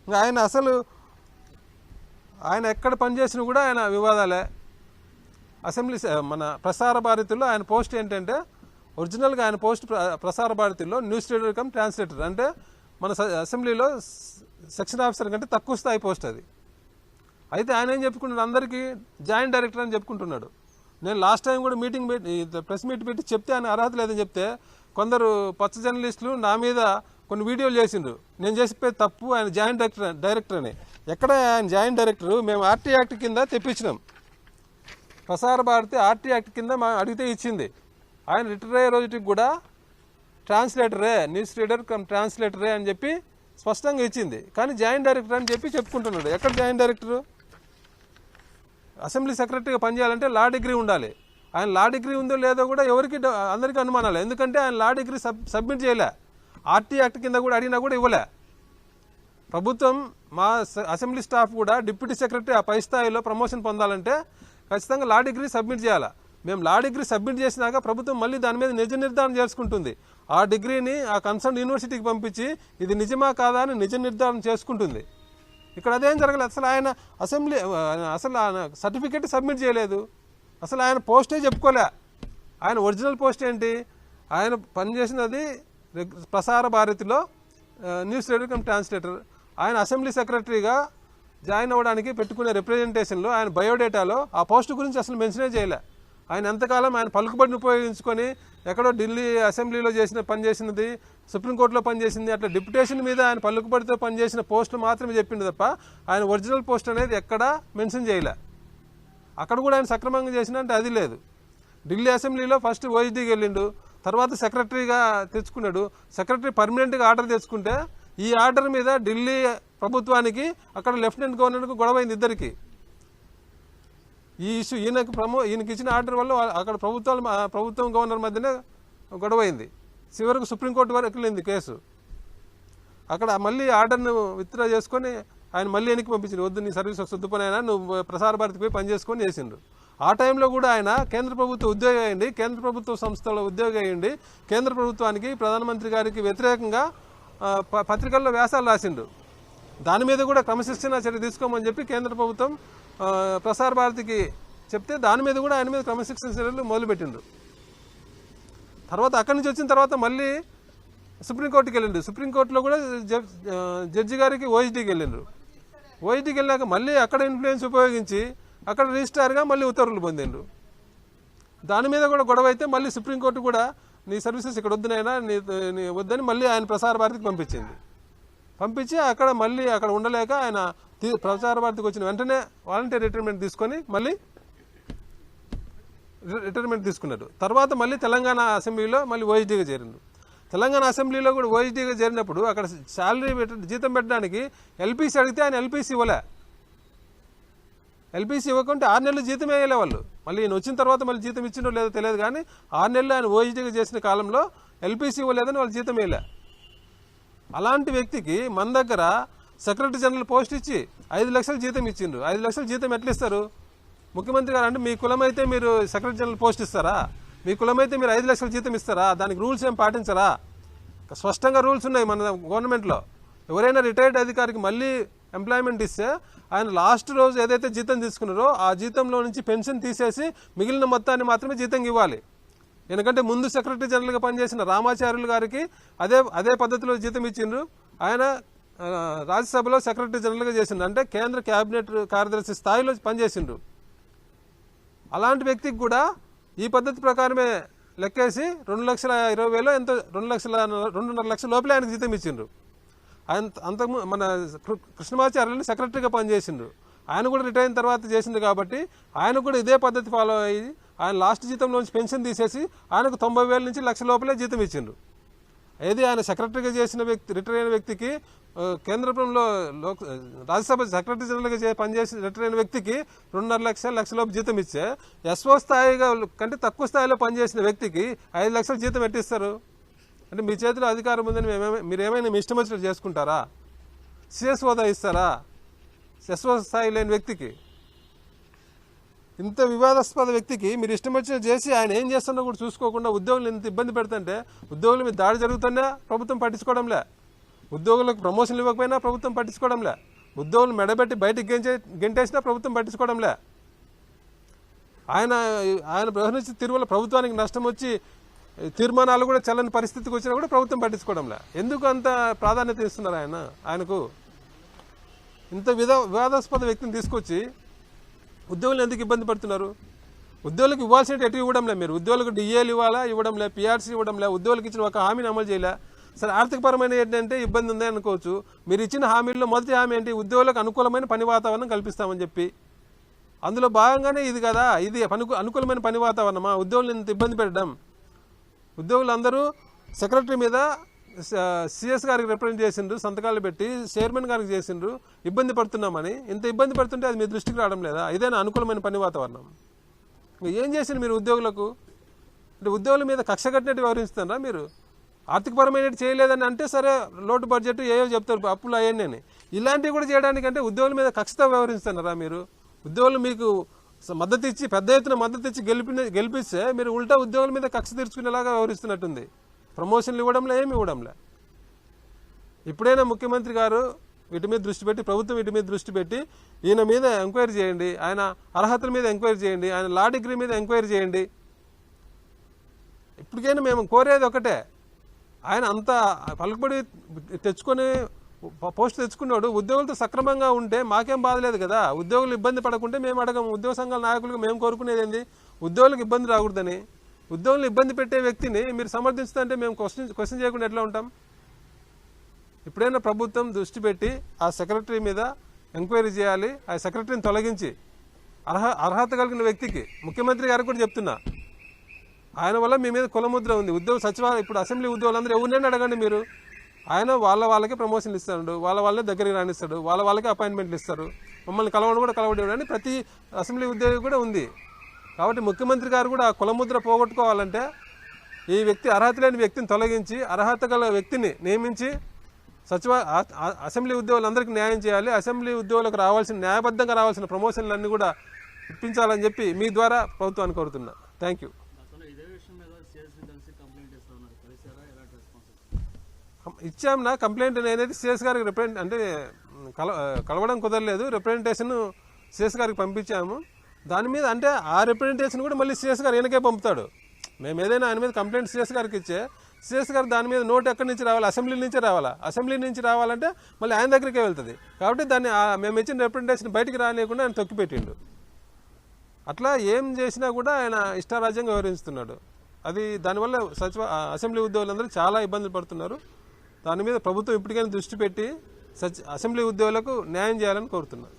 ఇంకా ఆయన ఎక్కడ పనిచేసినా కూడా ఆయన వివాదాలే. అసెంబ్లీ మన ప్రసార భారతిలో ఆయన పోస్ట్ ఏంటంటే, ఒరిజినల్గా ఆయన పోస్ట్ ప్రసార భారతిలో న్యూస్ రీడర్ కమ్ ట్రాన్స్లేటర్, అంటే మన అసెంబ్లీలో సెక్షన్ ఆఫీసర్ కంటే తక్కువ స్థాయి పోస్ట్ అది. అయితే ఆయన ఏం చెప్పుకుంటున్నాడు, అందరికీ జాయింట్ డైరెక్టర్ అని చెప్పుకుంటున్నాడు. నేను లాస్ట్ టైం కూడా ప్రెస్ మీట్ పెట్టి చెప్తే ఆయన అర్హత లేదని చెప్తే కొందరు పచ్చ జర్నలిస్టులు నా మీద కొన్ని వీడియోలు చేసిండ్రు. నేను చెప్పేది తప్పు, ఆయన జాయింట్ డైరెక్టర్ అని. ఎక్కడ ఆయన జాయింట్ డైరెక్టరు? మేము ఆర్టీ యాక్ట్ కింద తెప్పించినాం. ప్రసార భారతి ఆర్టీ యాక్ట్ కింద అడిగితే ఇచ్చింది. ఆయన రిటైర్ అయ్యే రోజుకి కూడా ట్రాన్స్లేటరే, న్యూస్ రీడర్ కమ్ ట్రాన్స్లేటరే అని చెప్పి స్పష్టంగా ఇచ్చింది. కానీ జాయింట్ డైరెక్టర్ అని చెప్పి చెప్పుకుంటున్నాడు. ఎక్కడ జాయింట్ డైరెక్టరు? అసెంబ్లీ సెక్రటరీగా పనిచేయాలంటే లా డిగ్రీ ఉండాలి. ఆయన లా డిగ్రీ ఉందో లేదో కూడా అందరికీ అనుమానాలు. ఎందుకంటే ఆయన లా డిగ్రీ సబ్మిట్ చేయలే. ఆర్టీ యాక్ట్ కింద కూడా అడిగినా కూడా ఇవ్వలే. ప్రభుత్వం మా అసెంబ్లీ స్టాఫ్ కూడా డిప్యూటీ సెక్రటరీ ఆ పై స్థాయిలో ప్రమోషన్ పొందాలంటే ఖచ్చితంగా లా డిగ్రీ సబ్మిట్ చేయాలి. మేము లా డిగ్రీ సబ్మిట్ చేసినాక ప్రభుత్వం మళ్ళీ దాని మీద నిజ నిర్ధారణ చేసుకుంటుంది. ఆ డిగ్రీని ఆ కన్సర్న్ యూనివర్సిటీకి పంపించి ఇది నిజమా కాదా అని నిజ నిర్ధారణ చేసుకుంటుంది. ఇక్కడ అదేం జరగలేదు. అసలు ఆయన ఆయన సర్టిఫికేట్ సబ్మిట్ చేయలేదు. అసలు ఆయన పోస్టే చెప్పుకోలే. ఆయన ఒరిజినల్ పోస్ట్ ఏంటి? ఆయన పనిచేసినది ప్రసార భారతిలో న్యూస్ రీడర్ కమ్ ట్రాన్స్లేటర్. ఆయన అసెంబ్లీ సెక్రటరీగా జాయిన్ అవ్వడానికి పెట్టుకునే రిప్రజెంటేషన్లో ఆయన బయోడేటాలో ఆ పోస్ట్ గురించి అసలు మెన్షనే చేయలే. ఆయన ఎంతకాలం ఆయన పలుకుబడిని ఉపయోగించుకొని ఎక్కడో ఢిల్లీ అసెంబ్లీలో పనిచేసినది, సుప్రీంకోర్టులో పనిచేసింది, అట్లా డిప్యుటేషన్ మీద ఆయన పలుకుబడితో పనిచేసిన పోస్టులు మాత్రమే చెప్పిండు తప్ప ఆయన ఒరిజినల్ పోస్ట్ అనేది ఎక్కడా మెన్షన్ చేయలే. అక్కడ కూడా ఆయన సక్రమంగా చేసినంటే అది లేదు. ఢిల్లీ అసెంబ్లీలో ఫస్ట్ ఓఎస్డీకి వెళ్ళిండు, తర్వాత సెక్రటరీగా తెచ్చుకున్నాడు. సెక్రటరీ పర్మనెంట్గా ఆర్డర్ తెచ్చుకుంటే ఈ ఆర్డర్ మీద ఢిల్లీ ప్రభుత్వానికి అక్కడ లెఫ్టినెంట్ గవర్నర్కు గొడవైంది ఇద్దరికి. ఈ ఇష్యూ ఈయనకి ఇచ్చిన ఆర్డర్ వల్ల అక్కడ ప్రభుత్వం గవర్నర్ మధ్యనే గొడవైంది. చివరకు సుప్రీంకోర్టు వరకు వెళ్ళింది కేసు. అక్కడ మళ్ళీ ఆర్డర్ను విత్డ్రా చేసుకొని ఆయన మళ్ళీ వెనక్కి పంపించింది. వద్దు, నీ సర్వీస్ వద్దు పని, అయినా నువ్వు ప్రసార భారతికి పోయి పనిచేసుకొని చేసిండు. ఆ టైంలో కూడా ఆయన కేంద్ర ప్రభుత్వ ఉద్యోగి అయ్యండి, కేంద్ర ప్రభుత్వ సంస్థలో ఉద్యోగి అయ్యండి, కేంద్ర ప్రభుత్వానికి ప్రధానమంత్రి గారికి వ్యతిరేకంగా పత్రికల్లో వ్యాసాలు రాసిండు. దాని మీద కూడా క్రమశిక్షణ చర్య తీసుకోమని చెప్పి కేంద్ర ప్రభుత్వం ప్రసార భారతికి చెప్తే దాని మీద కూడా ఆయన మీద క్రమశిక్షణ చర్యలు మొదలుపెట్టిండు. తర్వాత అక్కడి నుంచి వచ్చిన తర్వాత మళ్ళీ సుప్రీంకోర్టుకి వెళ్ళిండు. సుప్రీంకోర్టులో కూడా జడ్జి గారికి ఓఎస్డీకి వెళ్ళిండ్రు. ఓఎస్డీకి వెళ్ళాక మళ్ళీ అక్కడ ఇన్ఫ్లుయెన్స్ ఉపయోగించి అక్కడ రిజిస్ట్రార్గా మళ్ళీ ఉత్తర్వులు పొందిండ్రు. దాని మీద కూడా గొడవ అయితే మళ్ళీ సుప్రీంకోర్టు కూడా నీ సర్వీసెస్ ఇక్కడ వద్దునైనా నీ వద్దని మళ్ళీ ఆయన ప్రసార భారతికి పంపించింది. పంపించి అక్కడ ఉండలేక ఆయన ప్రసార భారతికి వచ్చిన వెంటనే వాలంటీర్ రిటైర్మెంట్ తీసుకొని మళ్ళీ రిటైర్మెంట్ తీసుకున్నాడు. తర్వాత మళ్ళీ తెలంగాణ అసెంబ్లీలో మళ్ళీ ఓఎస్డీగా చేరిండు. తెలంగాణ అసెంబ్లీలో కూడా ఓఎస్డీగా చేరినప్పుడు అక్కడ జీతం పెట్టడానికి ఎల్పీసీ అడిగితే ఆయన ఎల్పీసీ ఇవ్వలే. ఎల్పీసీ ఇవ్వకుంటే 6 నెలలు జీతం వేయలే వాళ్ళు. మళ్ళీ ఈయన వచ్చిన తర్వాత మళ్ళీ జీతం ఇచ్చిండో లేదో తెలియదు, కానీ 6 నెలలు ఆయన ఓఎస్డీగా చేసిన కాలంలో ఎల్పీసీ ఇవ్వలేదని వాళ్ళు జీతం వేయలే. అలాంటి వ్యక్తికి మన దగ్గర సెక్రటరీ జనరల్ పోస్ట్ ఇచ్చి 5 లక్షలు జీతం ఇచ్చిండ్రు. 5 లక్షలు జీతం ఎట్లా ఇస్తారు? ముఖ్యమంత్రి గారు అంటే మీ కులం అయితే మీరు సెక్రటరీ జనరల్ పోస్ట్ ఇస్తారా? మీ కులం అయితే మీరు 5 లక్షలు జీతం ఇస్తారా? దానికి రూల్స్ ఏం పాటించరా? స్పష్టంగా రూల్స్ ఉన్నాయి మన గవర్నమెంట్లో. ఎవరైనా రిటైర్డ్ అధికారికి మళ్ళీ ఎంప్లాయ్మెంట్ ఇస్తే ఆయన లాస్ట్ రోజు ఏదైతే జీతం తీసుకున్నారో ఆ జీతంలో నుంచి పెన్షన్ తీసేసి మిగిలిన మొత్తాన్ని మాత్రమే జీతంగా ఇవ్వాలి. ఎందుకంటే ముందు సెక్రటరీ జనరల్గా పనిచేసిన రామాచార్యులు గారికి అదే పద్ధతిలో జీతం ఇచ్చిండ్రు. ఆయన రాజ్యసభలో సెక్రటరీ జనరల్గా చేసిండ్రు, అంటే కేంద్ర క్యాబినెట్ కార్యదర్శి స్థాయిలో పనిచేసిండ్రు. అలాంటి వ్యక్తికి కూడా ఈ పద్ధతి ప్రకారమే లెక్కేసి 2,20,000 ఎంతో 2,2.5 లక్షల లోపలే ఆయనకు జీతం ఇచ్చిండ్రు. అంతకు మన కృష్ణమాచార్యులు సెక్రటరీగా పనిచేసిండ్రు. ఆయన కూడా రిటైర్ అయిన తర్వాత చేసిండు కాబట్టి ఆయన కూడా ఇదే పద్ధతి ఫాలో అయ్యి ఆయన లాస్ట్ జీతంలోంచి పెన్షన్ తీసేసి ఆయనకు 90,000 నుంచి 1,00,000 లోపలే జీతం ఇచ్చిండ్రు. ఏది ఆయన సెక్రటరీగా చేసిన వ్యక్తి, రిటైర్ అయిన వ్యక్తికి కేంద్రంలో రాజ్యసభ సెక్రటరీ జనరల్గా పనిచేసి రిటైర్ అయిన వ్యక్తికి 2.5 లక్షలు 1,00,000 లోపు జీతం ఇచ్చే ఎస్ఓ స్థాయిగా కంటే తక్కువ స్థాయిలో పనిచేసిన వ్యక్తికి 5 లక్షలు జీతం ఎట్టిస్తారు? అంటే మీ చేతిలో అధికారం ఉందని మీరేమైనా మీ ఇష్టం వచ్చినట్టు చేసుకుంటారా? సిఎస్ హోదా ఇస్తారా ఎస్ఓ స్థాయి లేని వ్యక్తికి? ఇంత వివాదాస్పద వ్యక్తికి మీరు ఇష్టం వచ్చినట్టు చేసి ఆయన ఏం చేస్తున్నా కూడా చూసుకోకుండా ఉద్యోగులు ఇంత ఇబ్బంది పెడుతుంటే ఉద్యోగుల మీద దాడి జరుగుతున్నా ప్రభుత్వం పట్టించుకోవడంలే. ఉద్యోగులకు ప్రమోషన్లు ఇవ్వకపోయినా ప్రభుత్వం పట్టించుకోవడంలే, ఉద్యోగులు మెడబెట్టి బయటికి గెంటేసినా ప్రభుత్వం పట్టించుకోవడంలే. ఆయన వ్యవహరించి తిరుమల ప్రభుత్వానికి నష్టం వచ్చి తీర్మానాలు కూడా చెల్లని పరిస్థితికి వచ్చినా కూడా ప్రభుత్వం పట్టించుకోవడంలే. ఎందుకు అంత ప్రాధాన్యత ఇస్తున్నారు ఆయనకు? ఇంత వివాదాస్పద వ్యక్తిని తీసుకొచ్చి ఉద్యోగులు ఎందుకు ఇబ్బంది పడుతున్నారు? ఉద్యోగులకు ఇవ్వాల్సినట్టు ఎటు ఇవ్వడంలే. మీరు ఉద్యోగులకు డిఏలు ఇవ్వడంలే, పిఆర్సీ ఇవ్వడంలే, ఉద్యోగులకు ఇచ్చిన ఒక హామీని అమలు చేయలే. సరే, ఆర్థికపరమైన ఏంటంటే ఇబ్బంది ఉంది అనుకోవచ్చు. మీరు ఇచ్చిన హామీల్లో మొదటి హామీ ఏంటి? ఉద్యోగులకు అనుకూలమైన పని వాతావరణం కల్పిస్తామని చెప్పి. అందులో భాగంగానే ఇది కదా, ఇది అనుకూలమైన పని వాతావరణమా? ఉద్యోగులు ఇంత ఇబ్బంది పెట్టడం. ఉద్యోగులందరూ సెక్రటరీ మీద సిఎస్ గారికి రిప్రజెంట్ చేసిండ్రు, సంతకాలు పెట్టి చైర్మన్ గారికి చేసిండ్రు, ఇబ్బంది పడుతున్నామని. ఇంత ఇబ్బంది పడుతుంటే అది మీ దృష్టికి రావడం లేదా? ఇదేనా అనుకూలమైన పని వాతావరణం? ఏం చేసిండ్రు మీరు ఉద్యోగులకు? అంటే ఉద్యోగుల మీద కక్ష కట్టినట్టు వ్యవహరిస్తున్నారా మీరు? ఆర్థికపరమైన చేయలేదని అంటే సరే, లోటు బడ్జెట్ ఏవో చెప్తారు, అప్పులు అయ్యాన్ని. ఇలాంటివి కూడా చేయడానికంటే ఉద్యోగుల మీద కక్షతో వ్యవహరిస్తున్నారా మీరు? ఉద్యోగులు మీకు మద్దతు ఇచ్చి, పెద్ద ఎత్తున మద్దతు ఇచ్చి గెలిపిస్తే మీరు ఉల్టా ఉద్యోగుల మీద కక్ష తీర్చుకునేలాగా వ్యవహరిస్తున్నట్టుంది. ప్రమోషన్లు ఇవ్వడంలే, ఏమి ఇవ్వడంలే. ఇప్పుడైనా ముఖ్యమంత్రి గారు వీటి మీద దృష్టి పెట్టి, ప్రభుత్వం వీటి మీద దృష్టి పెట్టి ఈయన మీద ఎంక్వైరీ చేయండి, ఆయన అర్హతల మీద ఎంక్వైరీ చేయండి, ఆయన లా డిగ్రీ మీద ఎంక్వైరీ చేయండి. ఇప్పటికైనా మేము కోరేది ఒకటే, ఆయన అంత పలుకుబడి తెచ్చుకొని పోస్ట్ తెచ్చుకున్నాడు, ఉద్యోగులతో సక్రమంగా ఉంటే మాకేం బాధ లేదు కదా. ఉద్యోగులు ఇబ్బంది పడకుంటే మేము అడగము. ఉద్యోగ సంఘాల నాయకులకు మేము కోరుకునేది ఏంది? ఉద్యోగులకు ఇబ్బంది రాకూడదని. ఉద్యోగులు ఇబ్బంది పెట్టే వ్యక్తిని మీరు సమర్థిస్తుంటే మేము క్వశ్చన్ చేయకుండా ఎట్లా ఉంటాం? ఇప్పుడైనా ప్రభుత్వం దృష్టి పెట్టి ఆ సెక్రటరీ మీద ఎంక్వైరీ చేయాలి. ఆ సెక్రటరీని తొలగించి అర్హత కలిగిన వ్యక్తికి, ముఖ్యమంత్రి గారికి కూడా చెప్తున్నా, ఆయన వల్ల మీ మీద కులముద్ర ఉంది. సచివాలయం ఇప్పుడు అసెంబ్లీ ఉద్యోగులందరూ ఎవరినైనా అడగండి మీరు, ఆయన వాళ్ళకే ప్రమోషన్లు ఇస్తాడు, వాళ్ళే దగ్గరికి రానిస్తాడు, వాళ్ళకే అపాయింట్మెంట్లు ఇస్తారు, మమ్మల్ని కలవడం అని ప్రతి అసెంబ్లీ ఉద్యోగి కూడా ఉంది. కాబట్టి ముఖ్యమంత్రి గారు కూడా ఆ కులముద్ర పోగొట్టుకోవాలంటే ఈ వ్యక్తి అర్హత లేని వ్యక్తిని తొలగించి అర్హత గల వ్యక్తిని నియమించి అసెంబ్లీ ఉద్యోగులందరికీ న్యాయం చేయాలి. అసెంబ్లీ ఉద్యోగులకు న్యాయబద్ధంగా రావాల్సిన ప్రమోషన్లన్నీ కూడా ఇప్పించాలని చెప్పి మీ ద్వారా ప్రభుత్వాన్ని కోరుతున్నా. Thank you. ఇచ్చాంనా కంప్లైంట్ అనేది సిఎస్ గారికి అంటే కలవడం కుదరలేదు. రిప్రజెంటేషన్ సిఎస్ గారికి పంపించాము. దాని మీద అంటే ఆ రిప్రజెంటేషన్ కూడా మళ్ళీ సిఎస్ గారు ఈయనకే పంపుతాడు. మేము ఏదైనా ఆయన మీద కంప్లైంట్ సిఎస్ గారికి ఇచ్చే, సిఎస్ గారు దాని మీద నోట్ ఎక్కడి నుంచి రావాలి? అసెంబ్లీ నుంచే రావాలా. అసెంబ్లీ నుంచి రావాలంటే మళ్ళీ ఆయన దగ్గరికే వెళ్తుంది. కాబట్టి దాన్ని మేము ఇచ్చిన రిప్రజెంటేషన్ బయటికి రానియకుండా ఆయన తొక్కిపెట్టిండు. అట్లా ఏం చేసినా కూడా ఆయన ఇష్టారాజ్యంగా వ్యవహరిస్తున్నాడు. అది దానివల్ల అసెంబ్లీ ఉద్యోగులందరూ చాలా ఇబ్బందులు పడుతున్నారు. దాని మీద ప్రభుత్వం ఇప్పటికైనా దృష్టి పెట్టి అసెంబ్లీ ఉద్యోగులకు న్యాయం చేయాలని కోరుతున్నారు.